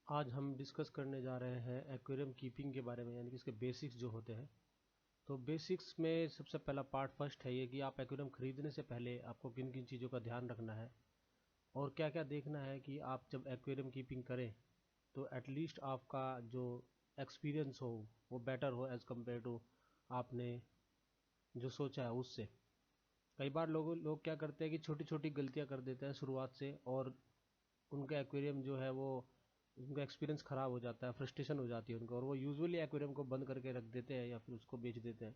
आज हम डिस्कस करने जा रहे हैं एक्वेरियम कीपिंग के बारे में, यानी कि इसके बेसिक्स जो होते हैं। तो बेसिक्स में सबसे पहला पार्ट फर्स्ट है ये कि आप एक्वेरियम खरीदने से पहले आपको किन किन चीज़ों का ध्यान रखना है और क्या क्या देखना है कि आप जब एक्वेरियम कीपिंग करें तो एटलीस्ट आपका जो एक्सपीरियंस हो वो बेटर हो एज़ कम्पेयर टू आपने जो सोचा है उससे। कई बार लोग क्या करते हैं कि छोटी छोटी गलतियां कर देते हैं शुरुआत से, और उनका एक्वेरियम जो है वो उनका एक्सपीरियंस ख़राब हो जाता है, फ्रस्ट्रेशन हो जाती है उनको, और वो यूजुअली एक्वेरियम को बंद करके रख देते हैं या फिर उसको बेच देते हैं।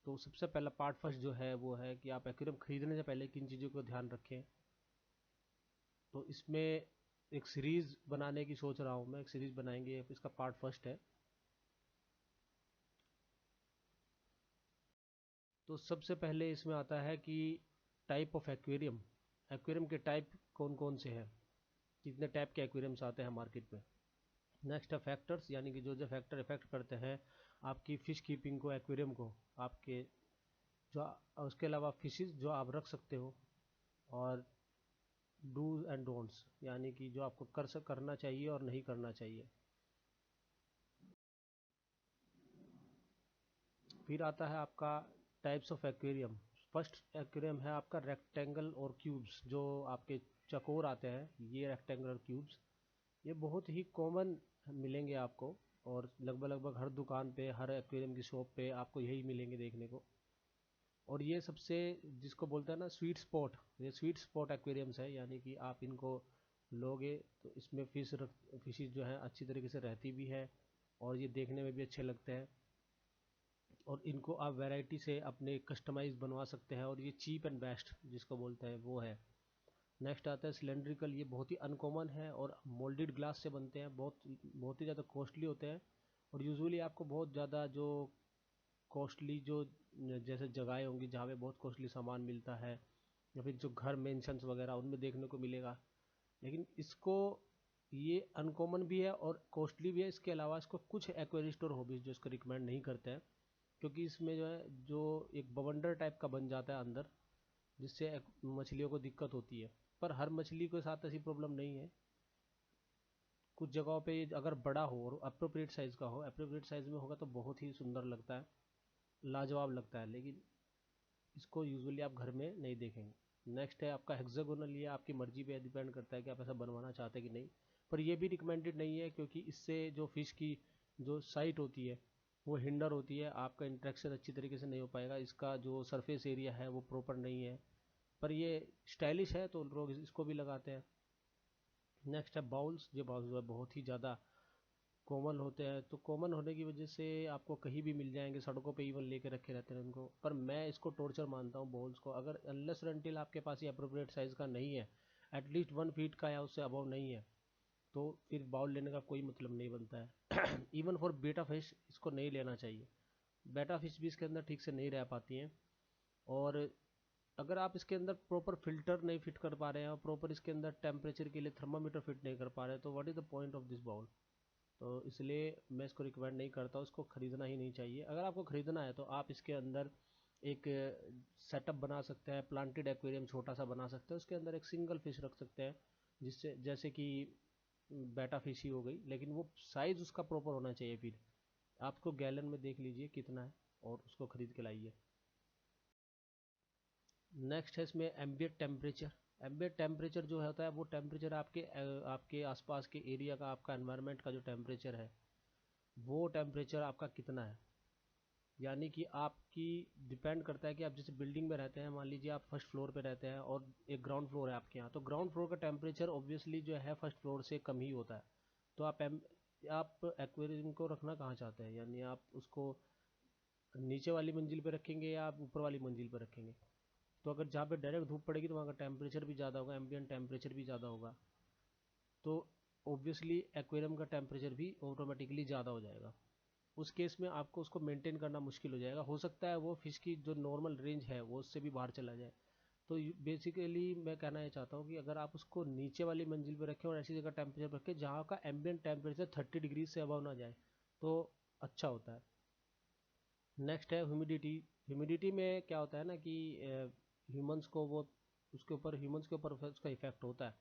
तो सबसे पहला पार्ट फर्स्ट जो है वो है कि आप एक्वेरियम खरीदने से पहले किन चीज़ों को ध्यान रखें। तो इसमें एक सीरीज़ बनाने की सोच रहा हूँ मैं, एक सीरीज़ बनाएंगे, इसका पार्ट फर्स्ट है। तो सबसे पहले इसमें आता है कि टाइप ऑफ एक्वेरियम, एक्वेरियम के टाइप कौन कौन से हैं, कितने टाइप के एक्वेरियम्स आते हैं मार्केट में। नेक्स्ट है फैक्टर्स, यानी कि जो जो फैक्टर इफेक्ट करते हैं आपकी फ़िश कीपिंग को, एक्वेरियम को, आपके जो, उसके अलावा फिशेस जो आप रख सकते हो, और डूज एंड डोंट्स, यानी कि जो आपको करना चाहिए और नहीं करना चाहिए। फिर आता है आपका types of aquarium. First aquarium है आपका रेक्टेंगल और क्यूब्स, जो आपके चकोर आते हैं, ये रेक्टेंगल और क्यूब्स ये बहुत ही कॉमन मिलेंगे आपको, और लगभग लगभग हर दुकान पे, हर एक्वेरियम की शॉप पे आपको यही मिलेंगे देखने को। और ये सबसे, जिसको बोलते हैं ना स्वीट स्पॉट, ये स्वीट स्पॉट एक्वेरियम्स है, यानी कि आप इनको लोगे तो इसमें फिशेज जो है अच्छी तरीके से रहती भी है और ये देखने में भी अच्छे लगते हैं, और इनको आप वैरायटी से अपने कस्टमाइज बनवा सकते हैं, और ये चीप एंड बेस्ट जिसको बोलते हैं वो है। नेक्स्ट आता है सिलेंड्रिकल, ये बहुत ही अनकॉमन है और मोल्डेड ग्लास से बनते हैं, बहुत ही ज़्यादा कॉस्टली होते हैं, और यूजुअली आपको बहुत ज़्यादा जो कॉस्टली जो जैसे जगहें होंगी जहाँ पे बहुत कॉस्टली सामान मिलता है, या फिर जो घर मेंशंस वगैरह उनमें देखने को मिलेगा। लेकिन इसको, ये अनकॉमन भी है और कॉस्टली भी है। इसके अलावा इसको कुछ एक्वेरियम स्टोर हॉबीज जो इसको रिकमेंड नहीं करते हैं, क्योंकि इसमें जो है जो एक बवंडर टाइप का बन जाता है अंदर, जिससे मछलियों को दिक्कत होती है। पर हर मछली के साथ ऐसी प्रॉब्लम नहीं है। कुछ जगहों पे अगर बड़ा हो और अप्रोप्रिएट साइज़ का हो, अप्रोप्रिएट साइज़ में होगा तो बहुत ही सुंदर लगता है, लाजवाब लगता है, लेकिन इसको यूजुअली आप घर में नहीं देखेंगे। नेक्स्ट है आपका हेक्सागोनल, ये आपकी मर्जी पे डिपेंड करता है कि आप ऐसा बनवाना चाहते हैं कि नहीं, पर ये भी रिकमेंडेड नहीं है, क्योंकि इससे जो फिश की जो साइट होती है वो हिंडर होती है, आपका इंटरेक्शन अच्छी तरीके से नहीं हो पाएगा, इसका जो सरफेस एरिया है वो प्रॉपर नहीं है। पर ये स्टाइलिश है तो लोग इसको भी लगाते हैं। नेक्स्ट है बाउल्स, ये बाउल्स जो है बहुत ही ज़्यादा कॉमन होते हैं, तो कॉमन होने की वजह से आपको कहीं भी मिल जाएंगे, सड़कों पे इवन लेके रखे रहते हैं उनको। पर मैं इसको टॉर्चर मानता हूँ बॉल्स को, अगर अनलेस अनटिल आपके पास ये अप्रोप्रिएट साइज़ का नहीं है, एटलीस्ट 1 फीट का या उससे अबव नहीं है, तो फिर बाउल लेने का कोई मतलब नहीं बनता है। इवन फॉर बेटा फिश इसको नहीं लेना चाहिए, बेटा फिश भी इसके अंदर ठीक से नहीं रह पाती हैं। और अगर आप इसके अंदर प्रॉपर फिल्टर नहीं फिट कर पा रहे हैं और प्रॉपर इसके अंदर टेम्परेचर के लिए थर्मामीटर फिट नहीं कर पा रहे हैं, तो what is the point of this bowl. तो इसलिए मैं इसको रिकमेंड नहीं करता, उसको ख़रीदना ही नहीं चाहिए। अगर आपको ख़रीदना है तो आप इसके अंदर एक सेटअप बना सकते हैं, प्लांटेड एक्वेरियम छोटा सा बना सकते हैं, उसके अंदर एक सिंगल फिश रख सकते हैं, जिससे जैसे कि बेटा फिश ही हो गई, लेकिन वो साइज़ उसका प्रॉपर होना चाहिए। फिर आपको गैलन में देख लीजिए कितना है और उसको ख़रीद के लाइए। नेक्स्ट है इसमें एम्बिएंट टेम्परेचर। एम्बिएंट टेम्परेचर जो होता है वो टेम्परेचर आपके आसपास के एरिया का, आपका एनवायरनमेंट का जो टेम्परेचर है वो टेम्परेचर आपका कितना है, यानी कि आपकी डिपेंड करता है कि आप जैसे बिल्डिंग में रहते हैं, मान लीजिए आप फर्स्ट फ्लोर पे रहते हैं और एक ग्राउंड फ्लोर है आपके यहाँ, तो ग्राउंड फ्लोर का टेम्परेचर ऑब्वियसली जो है फर्स्ट फ्लोर से कम ही होता है। तो आप एक्वेरियम को रखना कहाँ चाहते हैं, यानी आप उसको नीचे वाली मंजिल पे रखेंगे या आप ऊपर वाली मंजिल पे रखेंगे। तो अगर जहाँ पे डायरेक्ट धूप पड़ेगी तो वहाँ का टेम्परेचर भी ज़्यादा होगा, एम्बिएंट टेम्परेचर भी ज़्यादा होगा, तो ऑब्वियसली एक्वेरियम का टेम्परेचर भी ऑटोमेटिकली ज़्यादा हो जाएगा। उस केस में आपको उसको मेंटेन करना मुश्किल हो जाएगा, हो सकता है वो फिश की जो नॉर्मल रेंज है वो उससे भी बाहर चला जाए। तो बेसिकली मैं कहना ये चाहता हूँ कि अगर आप उसको नीचे वाली मंजिल पर रखें और ऐसी जगह टेम्परेचर रखें जहाँ का एम्बिएंट टेम्परेचर 30 डिग्री से अबव ना जाए, तो अच्छा होता है। नेक्स्ट है ह्यूमिडिटी। ह्यूमिडिटी में क्या होता है ना कि ह्यूमंस को वो, उसके ऊपर ह्यूमंस के ऊपर उसका इफेक्ट होता है।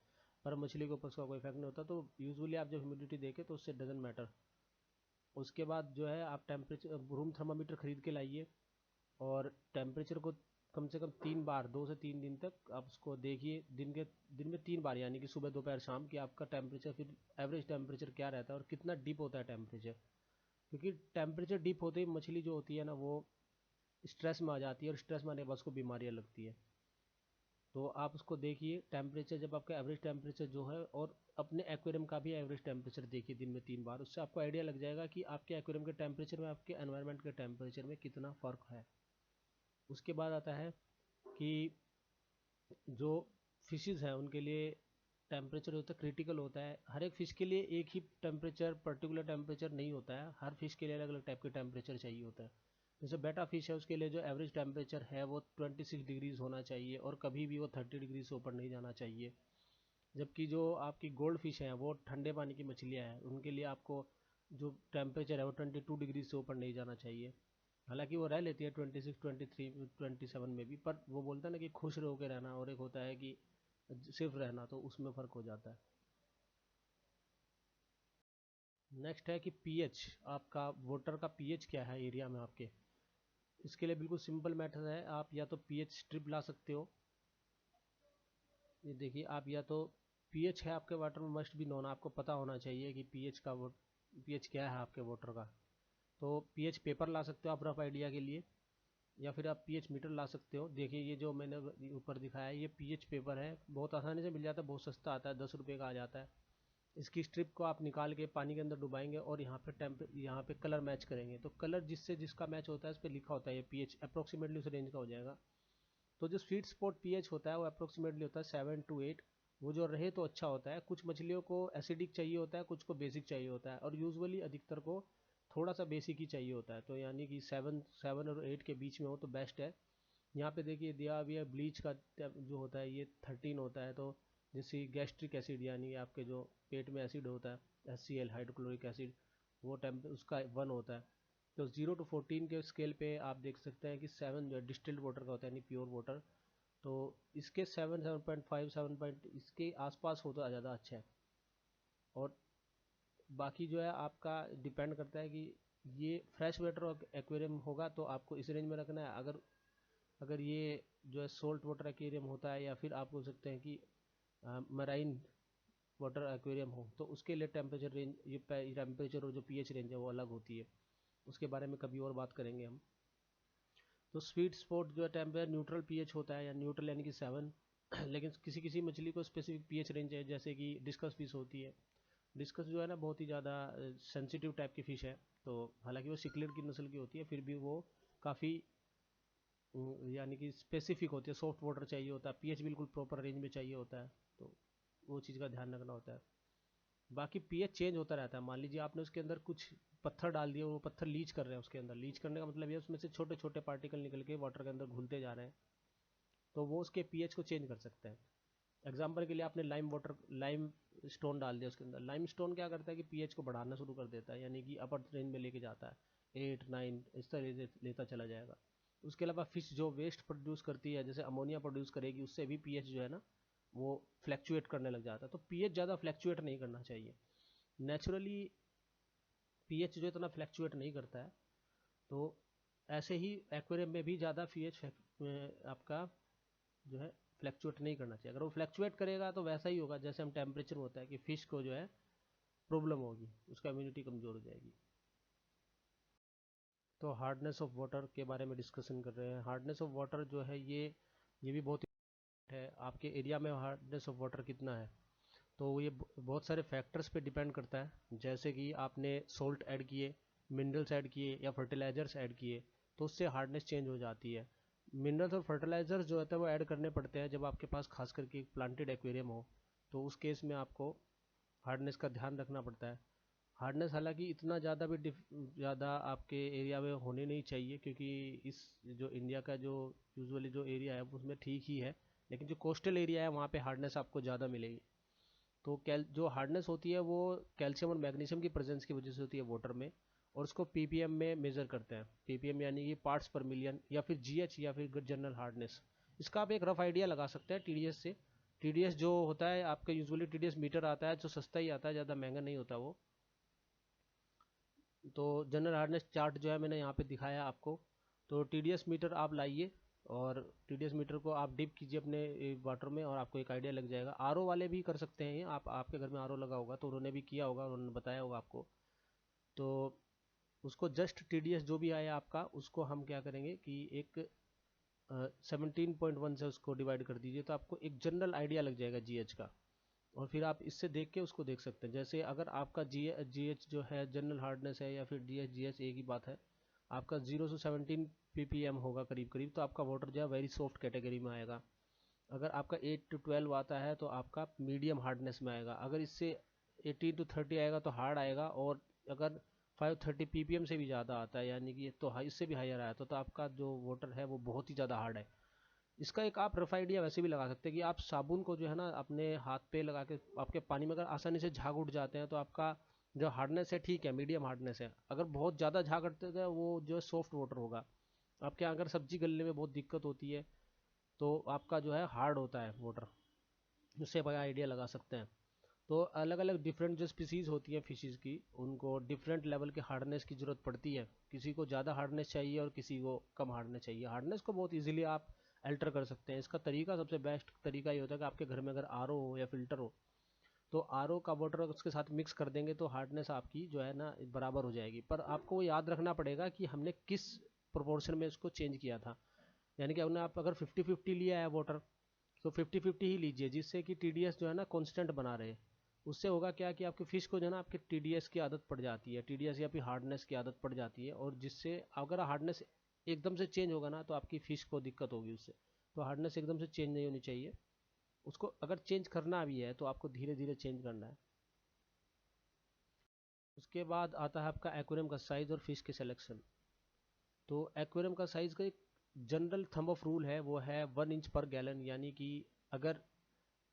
पर मछली के ऊपर उसका कोई इफेक्ट नहीं होता। तो यूजुअली आप जब ह्यूमिडिटी देखें तो उससे डजेंट मैटर। उसके बाद जो है आप टेम्परेचर रूम थर्मामीटर खरीद के लाइए और टेम्परेचर को कम से कम 3 बार 2 से 3 दिन तक आप उसको देखिए। दिन में 3 बार यानी कि सुबह दोपहर शाम की आपका टेम्परेचर फिर एवरेज टेम्परेचर क्या रहता है और कितना डीप होता है टेम्परेचर। क्योंकि टेम्परेचर डीप होते ही मछली जो होती है ना वो स्ट्रेस में आ जाती है और स्ट्रेस में आने के बाद उसको बीमारियाँ लगती है। तो आप उसको देखिए टेम्परेचर जब आपका एवरेज टेम्परेचर जो है, और अपने एक्वेरियम का भी एवरेज टेम्परेचर देखिए दिन में 3 बार। उससे आपको आइडिया लग जाएगा कि आपके एक्वेरियम के टेम्परेचर में आपके एनवायरनमेंट के टेम्परेचर में कितना फ़र्क है। उसके बाद आता है कि जो फिशेज़ हैं उनके लिए टेम्परेचर होता है क्रिटिकल होता है। हर एक फ़िश के लिए एक ही टेम्परेचर पर्टिकुलर टेम्परेचर नहीं होता है, हर फिश के लिए अलग अलग टाइप के टेम्परेचर चाहिए होता है। जैसे बेटा फिश है उसके लिए जो एवरेज टेम्परेचर है वो 26 डिग्रीज होना चाहिए और कभी भी वो 30 डिग्री से ऊपर नहीं जाना चाहिए। जबकि जो आपकी गोल्ड फिश हैं वो ठंडे पानी की मछलियाँ हैं, उनके लिए आपको जो टेम्परेचर है वो 22 डिग्री से ऊपर नहीं जाना चाहिए। हालांकि वो रह लेती है 26 23 27 में भी, पर वो बोलता है ना कि खुश रह के रहना और एक होता है कि सिर्फ रहना, तो उसमें फ़र्क हो जाता है। नेक्स्ट है कि पीएच, आपका वाटर का पीएच क्या है एरिया में आपके। इसके लिए बिल्कुल सिंपल मेथड है, आप या तो पीएच स्ट्रिप ला सकते हो। ये देखिए आप या तो पीएच है आपके वाटर में मस्ट बी नोन, आपको पता होना चाहिए कि पीएच क्या है आपके वाटर का। तो पीएच पेपर ला सकते हो आप रफ आइडिया के लिए, या फिर आप पीएच मीटर ला सकते हो। देखिए ये जो मैंने ऊपर दिखाया है ये पीएच पेपर है, बहुत आसानी से मिल जाता है, बहुत सस्ता आता है, 10 रुपये का आ जाता है। इसकी स्ट्रिप को आप निकाल के पानी के अंदर डुबाएंगे और यहाँ पे कलर मैच करेंगे, तो कलर जिससे जिसका मैच होता है इस पर लिखा होता है ये पीएच अप्रोक्सीमेटली उस रेंज का हो जाएगा। तो जो स्वीट स्पॉट पीएच होता है वो अप्रोक्सीमेटली होता है 7 to 8। वो जो रहे तो अच्छा होता है। कुछ मछलियों को एसिडिक चाहिए होता है, कुछ को बेसिक चाहिए होता है, और यूजुअली अधिकतर को थोड़ा सा बेसिक ही चाहिए होता है। तो यानी कि 7 और 8 के बीच में हो तो बेस्ट है। यहाँ पे देखिए दिया भी है ब्लीच का जो होता है ये 13 होता है। तो जैसे गैस्ट्रिक एसिड यानी आपके जो पेट में एसिड होता है HCl हाइड्रोक्लोरिक एसिड, वो टेम्प उसका 1 होता है। तो 0 to 14 के स्केल पे आप देख सकते हैं कि 7 जो है डिस्टिल्ड वाटर का होता है यानी प्योर वाटर। तो इसके 7 7.5 इसके आसपास हो तो ज़्यादा अच्छा है। और बाकी जो है आपका डिपेंड करता है कि ये फ्रेश वाटर एक्वेरियम होगा तो आपको इस रेंज में रखना है। अगर अगर ये जो है सोल्ट वाटर एक्वेरियम होता है या फिर आप बोल सकते हैं कि मराइन वाटर एक्वेरियम हो तो उसके लिए टेम्परेचर रेंज ये टेम्परेचर और जो पीएच रेंज है वो अलग होती है। उसके बारे में कभी और बात करेंगे हम। तो स्वीट स्पॉट जो है टेम्परेचर न्यूट्रल पीएच होता है, या न्यूट्रल यानी कि 7। लेकिन किसी किसी मछली को स्पेसिफिक पीएच रेंज है, जैसे कि डिस्कस फिश होती है। डिस्कस जो है ना बहुत ही ज़्यादा सेंसिटिव टाइप की फ़िश है। तो हालांकि वो सिक्लेट की नस्ल की होती है फिर भी वो काफ़ी यानी कि स्पेसिफिक होती है, सॉफ्ट वाटर चाहिए होता है, पीएच बिल्कुल प्रॉपर रेंज में चाहिए होता है। तो वो चीज़ का ध्यान रखना होता है। बाकी पीएच चेंज होता रहता है। मान लीजिए आपने उसके अंदर कुछ पत्थर डाल दिए, वो पत्थर लीच कर रहे हैं उसके अंदर, लीच करने का मतलब ये उसमें से छोटे छोटे पार्टिकल निकल के वाटर के अंदर घुलते जा रहे हैं, तो वो उसके पीएच को चेंज कर सकते हैं। एग्जाम्पल के लिए आपने लाइम स्टोन डाल दिया उसके अंदर, लाइम स्टोन क्या करता है कि पीएच को बढ़ाना शुरू कर देता है, यानी कि अपर रेंज में लेके जाता है 8 9 इस तरह से लेता चला जाएगा। उसके अलावा फिश जो वेस्ट प्रोड्यूस करती है जैसे अमोनिया प्रोड्यूस करेगी, उससे भी पीएच जो है ना वो फ्लैक्चुएट करने लग जाता है। तो पीएच ज़्यादा फ्लैक्चुएट नहीं करना चाहिए। नेचुरली पीएच जो इतना फ्लैक्चुएट नहीं करता है। तो ऐसे ही एक्वेरियम में भी ज़्यादा पीएच आपका जो है फ्लैक्चुएट नहीं करना चाहिए। अगर वो फ्लैक्चुएट करेगा तो वैसा ही होगा जैसे हम टेम्परेचर होता है कि फ़िश को जो है प्रॉब्लम होगी, उसका इम्यूनिटी कमज़ोर हो जाएगी। तो हार्डनेस ऑफ वाटर के बारे में डिस्कशन कर रहे हैं। हार्डनेस ऑफ वाटर जो है ये भी बहुत है। आपके एरिया में हार्डनेस ऑफ वाटर कितना है, तो ये बहुत सारे फैक्टर्स पे डिपेंड करता है। जैसे कि आपने सोल्ट ऐड किए, मिनरल्स ऐड किए या फर्टिलाइजर्स ऐड किए, तो उससे हार्डनेस चेंज हो जाती है। मिनरल्स और फर्टिलाइजर्स जो होता है वो ऐड करने पड़ते हैं जब आपके पास खास करके प्लांटेड एक्वेरियम हो, तो उस केस में आपको हार्डनेस का ध्यान रखना पड़ता है। हार्डनेस हालांकि इतना ज़्यादा भी ज़्यादा आपके एरिया में होने नहीं चाहिए, क्योंकि इस जो इंडिया का जो यूजुअली जो एरिया है उसमें ठीक ही है। लेकिन जो कोस्टल एरिया है वहाँ पे हार्डनेस आपको ज़्यादा मिलेगी। तो जो हार्डनेस होती है वो कैल्शियम और मैग्नीशियम की प्रेजेंस की वजह से होती है वाटर में, और उसको पीपीएम में मेजर करते हैं। पीपीएम यानी कि पार्ट्स पर मिलियन, या फिर जीएच या फिर जनरल हार्डनेस। इसका आप एक रफ आइडिया लगा सकते हैं टीडीएस से। TDS जो होता है आपका यूजुअली TDS मीटर आता है, जो सस्ता ही आता है, ज़्यादा महंगा नहीं होता वो। तो जनरल हार्डनेस चार्ट जो है मैंने यहाँ पे दिखाया आपको। तो TDS मीटर आप लाइए और TDS मीटर को आप डिप कीजिए अपने वाटर में और आपको एक आइडिया लग जाएगा। RO वाले भी कर सकते हैं, आप आपके घर में RO लगा होगा तो उन्होंने भी किया होगा, उन्होंने बताया होगा आपको। तो उसको जस्ट TDS जो भी आया आपका, उसको हम क्या करेंगे कि एक 17.1 से उसको डिवाइड कर दीजिए, तो आपको एक जनरल आइडिया लग जाएगा GH का। और फिर आप इससे देख के उसको देख सकते हैं। जैसे अगर आपका GH जो है जनरल हार्डनेस है या फिर GH एक ही बात है, आपका 0 से 17 ppm होगा करीब करीब, तो आपका वाटर जो है वेरी सॉफ्ट कैटेगरी में आएगा। अगर आपका 8 to 12 आता है तो आपका मीडियम हार्डनेस में आएगा। अगर इससे 18 to 30 आएगा तो हार्ड आएगा। और अगर 530 ppm से भी ज़्यादा आता है, यानी कि तो इससे भी हायर आया तो आपका जो वाटर है वो बहुत ही ज़्यादा हार्ड है। इसका एक आप रफ आइडिया वैसे भी लगा सकते हैं कि आप साबुन को जो है ना अपने हाथ पे लगा के आपके पानी में अगर आसानी से झाग उठ जाते हैं तो आपका जो हार्डनेस है ठीक है, मीडियम हार्डनेस है। अगर बहुत ज़्यादा झाग उठते हैं वो जो है सॉफ्ट वाटर होगा। आपके यहाँ अगर सब्जी गलने में बहुत दिक्कत होती है तो आपका जो है हार्ड होता है वाटर। उससे बड़ा आइडिया लगा सकते हैं। तो अलग अलग डिफरेंट जो स्पीसीज होती हैं फिशेज की, उनको डिफरेंट लेवल के हार्डनेस की ज़रूरत पड़ती है। किसी को ज़्यादा हार्डनेस चाहिए और किसी को कम हार्डनेस चाहिए। हार्डनेस को बहुत इजीली आप अल्टर कर सकते हैं। इसका तरीका सबसे बेस्ट तरीका ये होता है कि आपके घर में अगर RO हो या फिल्टर हो, तो RO का वाटर उसके साथ मिक्स कर देंगे तो हार्डनेस आपकी जो है ना बराबर हो जाएगी। पर आपको वो याद रखना पड़ेगा कि हमने किस प्रोपोर्शन में उसको चेंज किया था। यानी कि आपने आप अगर 50-50 लिया है वाटर, तो 50-50 ही लीजिए, जिससे कि TDS जो है ना कांस्टेंट बना रहे। उससे होगा क्या कि आपके फिश को जो है ना आपके TDS की आदत पड़ जाती है, TDS या फिर हार्डनेस की आदत पड़ जाती है। और जिससे अगर हार्डनेस एकदम से चेंज होगा ना तो आपकी फिश को दिक्कत होगी उससे। तो हार्डनेस एकदम से चेंज नहीं होनी चाहिए। उसको अगर चेंज करना भी है तो आपको धीरे धीरे चेंज करना है। उसके बाद आता है आपका एक्वेरियम का साइज और फिश के सिलेक्शन। तो एक्वेरियम का साइज का एक जनरल थंब ऑफ रूल है, वो है 1 इंच पर गैलन। यानी कि अगर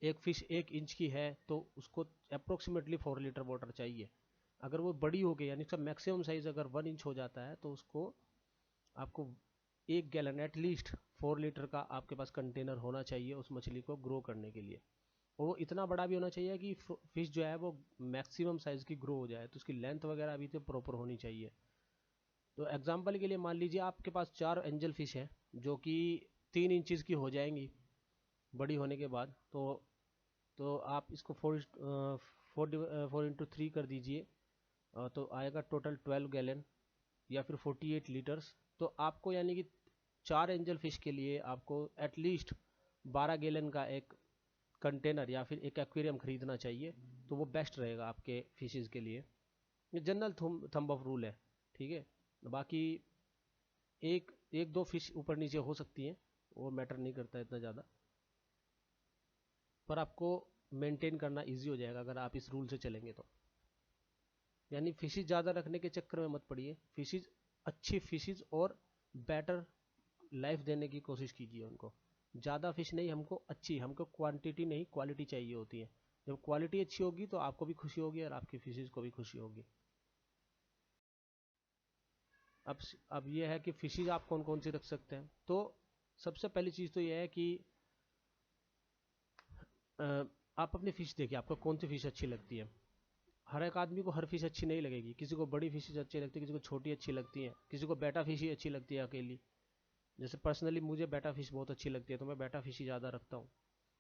एक फिश 1 इंच की है तो उसको अप्रोक्सीमेटली 4 लीटर वाटर चाहिए। अगर वो बड़ी हो गई यानी उसका मैक्सिमम साइज अगर 1 इंच हो जाता है तो उसको आपको 1 गैलन एटलीस्ट 4 लीटर का आपके पास कंटेनर होना चाहिए उस मछली को ग्रो करने के लिए। और वो इतना बड़ा भी होना चाहिए कि फिश जो है वो मैक्सिमम साइज की ग्रो हो जाए, तो उसकी लेंथ वगैरह भी तो प्रॉपर होनी चाहिए। तो एग्जाम्पल के लिए मान लीजिए आपके पास 4 एंजल फिश है जो कि 3 इंचज़ की हो जाएंगी बड़ी होने के बाद। तो आप इसको 4 इंटू 3 कर दीजिए, तो आएगा टोटल 12 गैलन या फिर 48 लीटर्स। तो आपको यानी कि 4 एंजल फिश के लिए आपको एटलीस्ट 12 गैलन का एक कंटेनर या फिर एक एक्वेरियम खरीदना चाहिए। तो वो बेस्ट रहेगा आपके फिशेस के लिए। ये जनरल थंब ऑफ रूल है, ठीक है। बाकी एक एक दो फिश ऊपर नीचे हो सकती हैं, वो मैटर नहीं करता इतना ज़्यादा। पर आपको मेंटेन करना इजी हो जाएगा अगर आप इस रूल से चलेंगे तो। यानी फिशेज ज़्यादा रखने के चक्कर में मत पड़िए। फिशेज अच्छी फिशेज और बेटर लाइफ देने की कोशिश कीजिए उनको। ज़्यादा फिश नहीं, हमको क्वांटिटी नहीं क्वालिटी चाहिए होती है। जब क्वालिटी अच्छी होगी तो आपको भी खुशी होगी और आपकी फिशेज को भी खुशी होगी। अब अब ये है कि फिशेज आप कौन कौन सी रख सकते हैं। तो सबसे पहली चीज़ तो ये है कि आप अपनी फ़िश देखिए, आपको कौन सी फ़िश अच्छी लगती है। हर एक आदमी को हर फ़िश अच्छी नहीं लगेगी। किसी को बड़ी फ़िशेज अच्छी लगती है, किसी को छोटी अच्छी लगती है, किसी को बेटा फ़िश ही अच्छी लगती है अकेली। जैसे पर्सनली मुझे बेटा फ़िश बहुत अच्छी लगती है तो मैं बेटा फ़िश ही ज़्यादा रखता हूँ।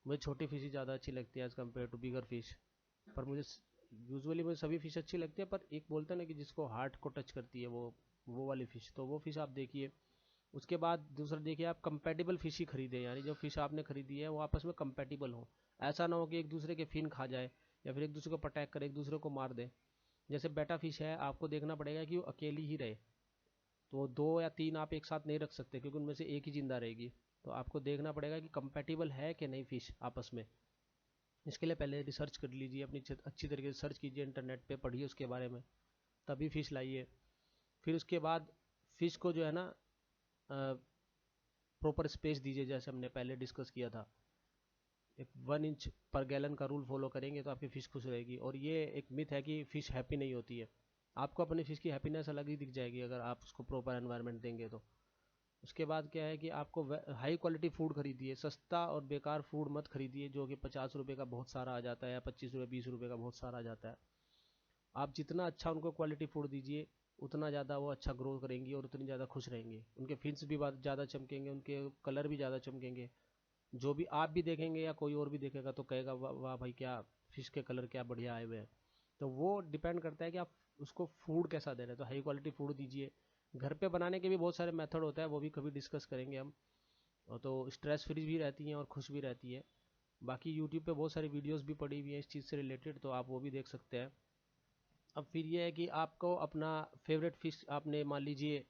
मुझे छोटी फ़िश ही ज़्यादा अच्छी लगती है as compare to bigger fish. पर मुझे यूजुअली मुझे सभी फ़िश अच्छी लगती है, पर एक बोलते हैं ना कि जिसको हार्ट को टच करती है वो वाली फ़िश, तो वो फ़िश आप देखिए। उसके बाद दूसरा देखिए, आप कंपेटिबल फिश ही खरीदें। यानी जो फिश आपने खरीदी है वो आपस में कंपेटिबल हो। ऐसा ना हो कि एक दूसरे के फिन खा जाए या फिर एक दूसरे को अटैक करे, एक दूसरे को मार दे। जैसे बेटा फिश है, आपको देखना पड़ेगा कि वो अकेली ही रहे। तो 2 या 3 आप एक साथ नहीं रख सकते क्योंकि उनमें से एक ही जिंदा रहेगी। तो आपको देखना पड़ेगा कि कंपेटिबल है कि नहीं फिश आपस में। इसके लिए पहले रिसर्च कर लीजिए, अपनी अच्छी तरीके से सर्च कीजिए, इंटरनेट पे पढ़िए उसके बारे में, तभी फिश लाइए। फिर उसके बाद फिश को जो है ना प्रॉपर स्पेस दीजिए, जैसे हमने पहले डिस्कस किया था। एक 1 इंच पर गैलन का रूल फॉलो करेंगे तो आपकी फ़िश खुश रहेगी। और ये एक मिथ है कि फ़िश हैप्पी नहीं होती है। आपको अपनी फ़िश की हैप्पीनेस अलग ही दिख जाएगी अगर आप उसको प्रॉपर एनवायरनमेंट देंगे तो। उसके बाद क्या है कि आपको हाई क्वालिटी फूड खरीदिए, सस्ता और बेकार फूड मत खरीदिए जो कि 50 रुपये का बहुत सारा आ जाता है या 25 रुपये 20 रुपये का बहुत सारा आ जाता है। आप जितना अच्छा उनको क्वालिटी फूड दीजिए उतना ज़्यादा वो अच्छा ग्रो करेंगी और उतनी ज़्यादा खुश रहेंगे, उनके फिन्स भी ज़्यादा चमकेंगे, उनके कलर भी ज़्यादा चमकेंगे। जो भी आप भी देखेंगे या कोई और भी देखेगा तो कहेगा वाह वाह भाई, क्या फिश के कलर क्या बढ़िया आए हुए हैं। तो वो डिपेंड करता है कि आप उसको फूड कैसा दे रहे हैं। तो हाई क्वालिटी फूड दीजिए। घर पे बनाने के भी बहुत सारे मेथड होता है, वो भी कभी डिस्कस करेंगे हम। और तो स्ट्रेस फ्री भी रहती हैं और खुश भी रहती है। बाकी यूट्यूब पे बहुत सारी वीडियोस भी पड़ी हुई हैं इस चीज़ से रिलेटेड, तो आप वो भी देख सकते हैं। अब फिर ये है कि आपको अपना फेवरेट फिश आपने मान लीजिए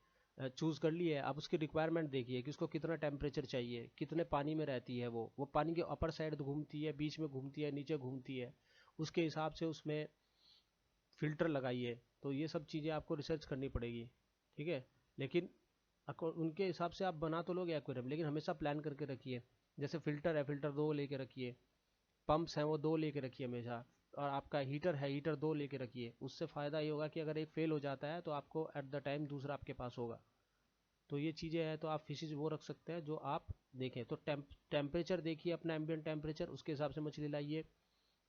चूज़ कर ली है। आप उसकी रिक्वायरमेंट देखिए कि उसको कितना टेम्परेचर चाहिए, कितने पानी में रहती है, वो पानी के अपर साइड घूमती है, बीच में घूमती है, नीचे घूमती है, उसके हिसाब से उसमें फ़िल्टर लगाइए। तो ये सब चीज़ें आपको रिसर्च करनी पड़ेगी, ठीक है। लेकिन उनके हिसाब से आप बना तो लोगे एक्वेरियम, लेकिन हमेशा प्लान करके रखिए। जैसे फ़िल्टर है, फ़िल्टर 2 लेके रखिए। पंप्स हैं वो 2 लेके रखिए हमेशा। और आपका हीटर है, हीटर 2 लेके रखिए। उससे फ़ायदा ये होगा कि अगर एक फेल हो जाता है तो आपको एट द टाइम दूसरा आपके पास होगा। तो ये चीज़ें हैं, तो आप फिशेज वो रख सकते हैं जो आप देखें। तो टेम्परेचर देखिए, अपना एम्बियंट टेम्परेचर, उसके हिसाब से मछली लाइए।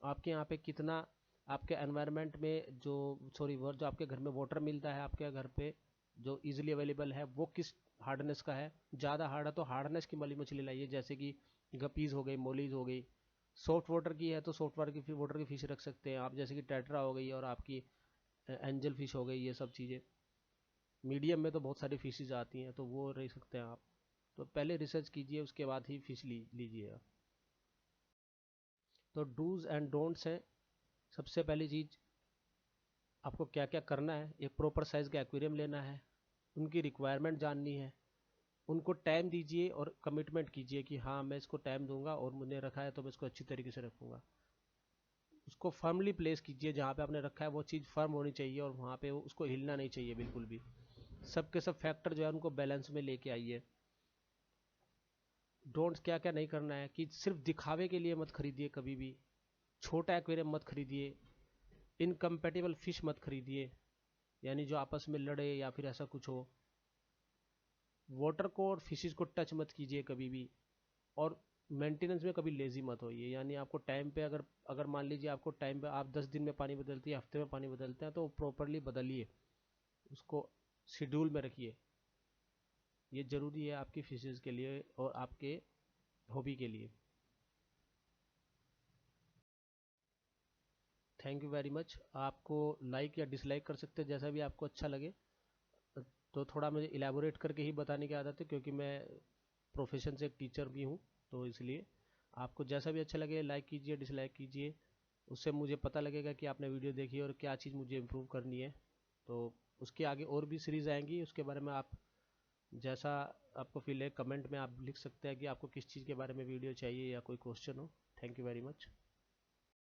आपके यहाँ पे कितना आपके एनवायरनमेंट में जो सॉरी वो जो आपके घर में वाटर मिलता है आपके घर पे जो इजीली अवेलेबल है वो किस हार्डनेस का है। ज़्यादा हार्ड है तो हार्डनेस की वाली मछली लाइए, जैसे कि गपीज़ हो गई, मोलीज हो गई। सॉफ्ट वाटर की है तो सॉफ्ट वाटर की फिश रख सकते हैं आप, जैसे कि टेट्रा हो गई और आपकी एंजल फिश हो गई, ये सब चीज़ें। मीडियम में तो बहुत सारी फिशेज आती हैं तो वो रह सकते हैं आप। तो पहले रिसर्च कीजिए, उसके बाद ही फिश लीजिए। तो डूज एंड डोंट्स हैं। सबसे पहली चीज़, आपको क्या क्या करना है। एक प्रॉपर साइज़ का एक्वेरियम लेना है, उनकी रिक्वायरमेंट जाननी है, उनको टाइम दीजिए और कमिटमेंट कीजिए कि हाँ मैं इसको टाइम दूंगा और मुझे रखा है तो मैं इसको अच्छी तरीके से रखूंगा। उसको फर्मली प्लेस कीजिए, जहाँ पे आपने रखा है वो चीज़ फर्म होनी चाहिए और वहाँ पे उसको हिलना नहीं चाहिए बिल्कुल भी। सब के सब फैक्टर जो है उनको बैलेंस में लेके आइए। डोंट्स क्या क्या नहीं करना है कि सिर्फ दिखावे के लिए मत खरीदिए कभी भी। छोटा एक्वेरियम मत खरीदिए। इनकम्पेटिबल फिश मत खरीदिए, यानी जो आपस में लड़े या फिर ऐसा कुछ हो। वाटर को और फिशेज को टच मत कीजिए कभी भी। और मेंटेनेंस में कभी लेजी मत होइए, यानी आपको टाइम पे अगर अगर मान लीजिए आपको टाइम पे आप 10 दिन में पानी बदलती है, हफ्ते में पानी बदलते हैं, तो प्रॉपरली बदलिए, उसको शेड्यूल में रखिए। ये ज़रूरी है आपकी फिशेज के लिए और आपके हॉबी के लिए। Thank you very much. आपको लाइक या डिसलाइक कर सकते हैं जैसा भी आपको अच्छा लगे। तो थोड़ा मुझे इलेबोरेट करके ही बताने की आदत है क्योंकि मैं प्रोफेशन से एक टीचर भी हूँ, तो इसलिए आपको जैसा भी अच्छा लगे लाइक कीजिए, डिसलाइक कीजिए। उससे मुझे पता लगेगा कि आपने वीडियो देखी और क्या चीज़ मुझे इम्प्रूव करनी है। तो उसके आगे और भी सीरीज़ आएंगी, उसके बारे में आप जैसा आपको फील है कमेंट में आप लिख सकते हैं कि आपको किस चीज़ के बारे में वीडियो चाहिए या कोई क्वेश्चन हो। Thank you very much.